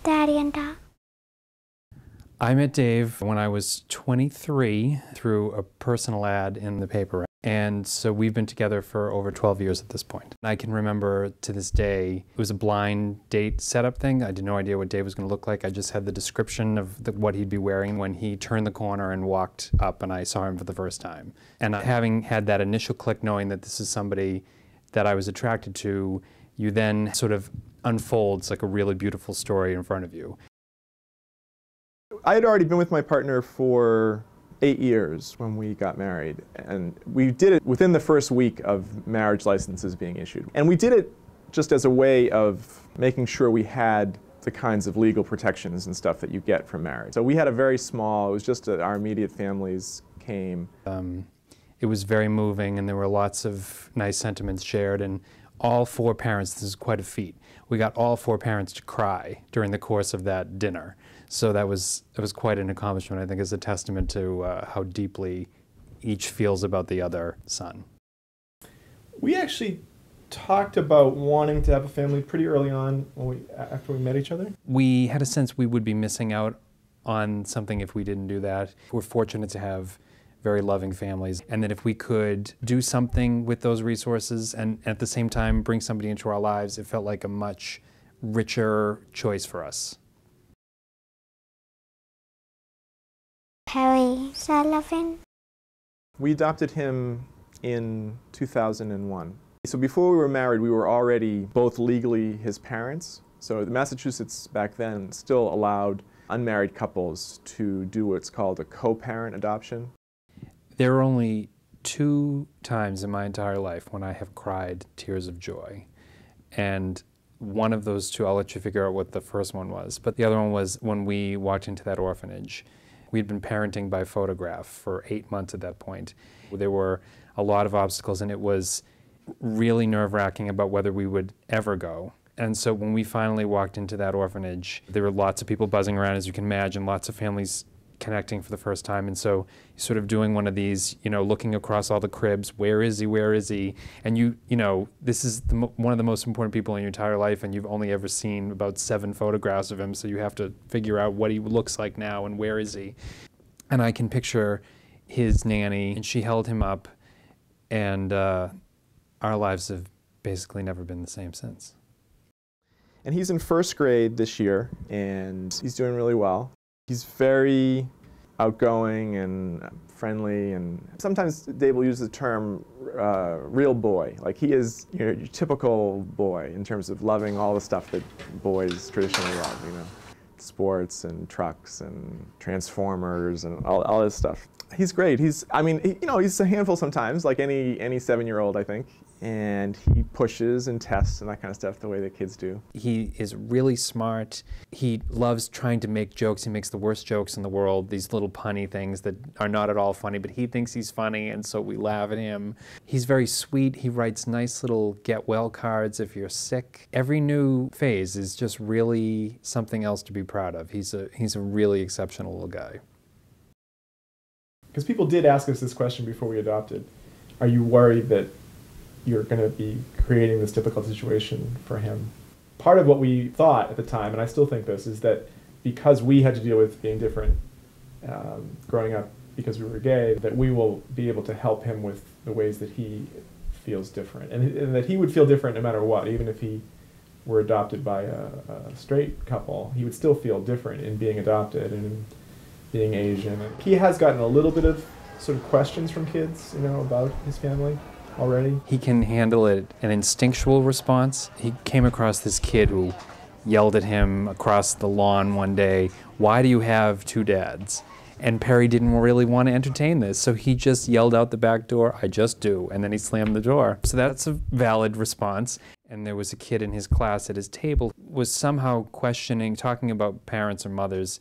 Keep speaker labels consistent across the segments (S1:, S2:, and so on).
S1: I met Dave when I was 23 through a personal ad in the paper. And so we've been together for over 12 years at this point. I can remember to this day, it was a blind date setup thing. I had no idea what Dave was going to look like. I just had the description of what he'd be wearing when he turned the corner and walked up and I saw him for the first time. And having had that initial click knowing that this is somebody that I was attracted to, you then sort of unfolds like a really beautiful story in front of you.
S2: I had already been with my partner for 8 years when we got married, and we did it within the first week of marriage licenses being issued. And we did it just as a way of making sure we had the kinds of legal protections and stuff that you get from marriage. So we had a very small, it was just our immediate families came.
S1: It was very moving and there were lots of nice sentiments shared, and all four parents, this is quite a feat, we got all four parents to cry during the course of that dinner. So that was quite an accomplishment, I think, as a testament to how deeply each feels about the other son.
S3: We actually talked about wanting to have a family pretty early on after we met each other.
S1: We had a sense we would be missing out on something if we didn't do that. We're fortunate to have very loving families, and that if we could do something with those resources and at the same time bring somebody into our lives, it felt like a much richer choice for us.
S4: Perry Sullivan.
S2: We adopted him in 2001. So before we were married, we were already both legally his parents. So Massachusetts back then still allowed unmarried couples to do what's called a co-parent adoption.
S1: There are only 2 times in my entire life when I have cried tears of joy. And one of those 2, I'll let you figure out what the first one was, but the other one was when we walked into that orphanage. We'd been parenting by photograph for 8 months at that point. There were a lot of obstacles, and it was really nerve-wracking about whether we would ever go. And so when we finally walked into that orphanage, there were lots of people buzzing around, as you can imagine, lots of families connecting for the first time, and so sort of doing one of these, you know, looking across all the cribs, where is he, where is he? And you know, this is one of the most important people in your entire life, and you've only ever seen about 7 photographs of him, so you have to figure out what he looks like now and where is he. And I can picture his nanny, and she held him up, and our lives have basically never been the same since.
S2: And he's in 1st grade this year, and he's doing really well. He's very outgoing and friendly, and sometimes Dave will use the term real boy. Like, he is, you know, your typical boy in terms of loving all the stuff that boys traditionally love, you know, sports and trucks and Transformers and all this stuff. He's great. I mean, you know, he's a handful sometimes, like any 7-year-old, I think. And he pushes and tests and that kind of stuff the way that kids do.
S1: He is really smart. He loves trying to make jokes. He makes the worst jokes in the world, these little punny things that are not at all funny, but he thinks he's funny, and so we laugh at him. He's very sweet. He writes nice little get well cards if you're sick. Every new phase is just really something else to be proud of. He's a really exceptional little guy.
S3: Because people did ask us this question before we adopted. Are you worried that you're going to be creating this difficult situation for him? Part of what we thought at the time, and I still think this, is that because we had to deal with being different growing up because we were gay, that we will be able to help him with the ways that he feels different. And that he would feel different no matter what. Even if he were adopted by a straight couple, he would still feel different in being adopted and in being Asian. And he has gotten a little bit of sort of questions from kids, you know, about his family already.
S1: He can handle it, an instinctual response. He came across this kid who yelled at him across the lawn one day, "Why do you have 2 dads?" And Perry didn't really want to entertain this, so he just yelled out the back door, "I just do," and then he slammed the door. So that's a valid response. And there was a kid in his class at his table who was somehow questioning, talking about parents or mothers,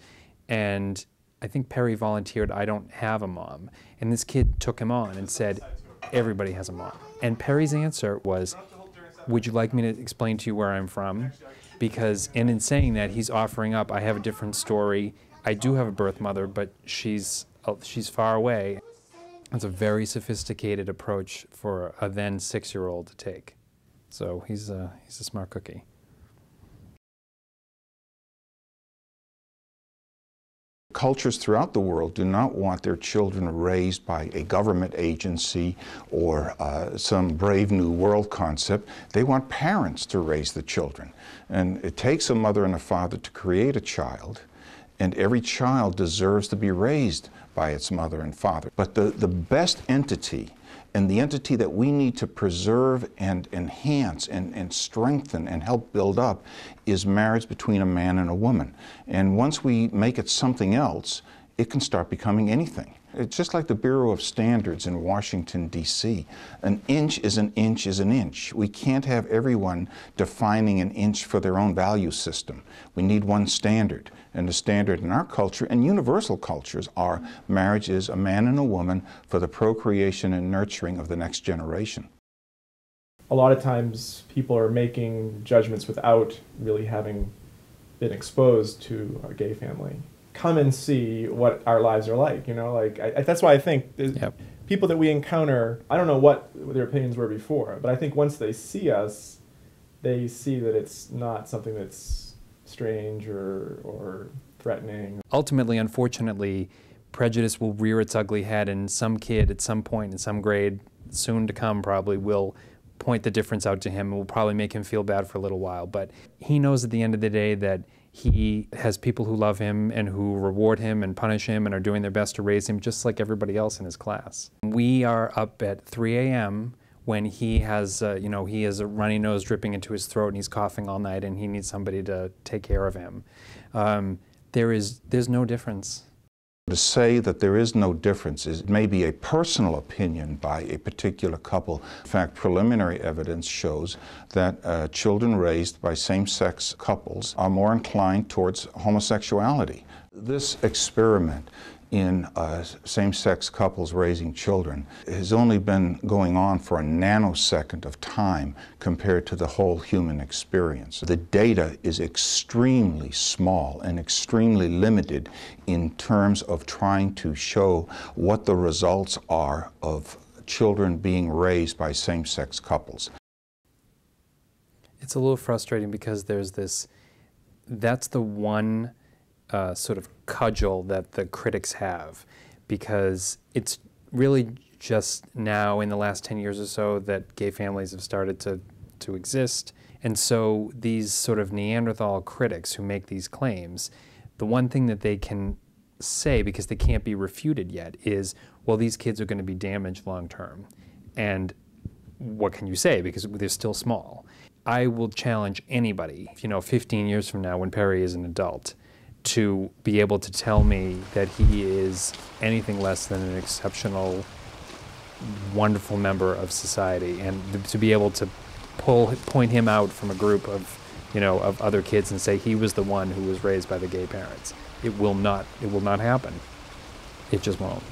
S1: and I think Perry volunteered, "I don't have a mom." And this kid took him on and said, "Everybody has a mom." And Perry's answer was, "Would you like me to explain to you where I'm from?" Because, and in saying that, he's offering up, I have a different story. I do have a birth mother, but she's far away. It's a very sophisticated approach for a then 6-year-old to take. So he's a smart cookie.
S4: cultures throughout the world do not want their children raised by a government agency or some brave new world concept. They want parents to raise the children. And it takes a mother and a father to create a child, and every child deserves to be raised by its mother and father. But the best entity, and the entity that we need to preserve and enhance and strengthen and help build up, is marriage between a man and a woman. And once we make it something else, it can start becoming anything. It's just like the Bureau of Standards in Washington, D.C. An inch is an inch is an inch. We can't have everyone defining an inch for their own value system. We need one standard. And the standard in our culture and universal cultures are marriage is a man and a woman for the procreation and nurturing of the next generation.
S3: A lot of times people are making judgments without really having been exposed to a gay family. Come and see what our lives are like, you know, like that's why I think
S1: Yep.
S3: people that we encounter, I don't know what their opinions were before, but I think once they see us, they see that it's not something that's strange or threatening.
S1: Ultimately, unfortunately, prejudice will rear its ugly head, and some kid at some point in some grade, soon to come probably, will point the difference out to him and will probably make him feel bad for a little while. But he knows at the end of the day that he has people who love him and who reward him and punish him and are doing their best to raise him just like everybody else in his class. We are up at 3 a.m. when he has, he has a runny nose dripping into his throat and he's coughing all night and he needs somebody to take care of him. There's no difference.
S4: To say that there is no difference is maybe a personal opinion by a particular couple. In fact, preliminary evidence shows that children raised by same-sex couples are more inclined towards homosexuality. This experiment in same-sex couples raising children has only been going on for a nanosecond of time compared to the whole human experience. The data is extremely small and extremely limited in terms of trying to show what the results are of children being raised by same-sex couples.
S1: It's a little frustrating because that's the one sort of cudgel that the critics have, because it's really just now in the last 10 years or so that gay families have started to exist. And so these sort of Neanderthal critics who make these claims, the one thing that they can say, because they can't be refuted yet, is, well, these kids are going to be damaged long term. And what can you say, because they're still small? I will challenge anybody, 15 years from now when Perry is an adult, to be able to tell me that he is anything less than an exceptional, wonderful member of society, and to be able to point him out from a group of, of other kids and say he was the one who was raised by the gay parents. It will not happen. It just won't.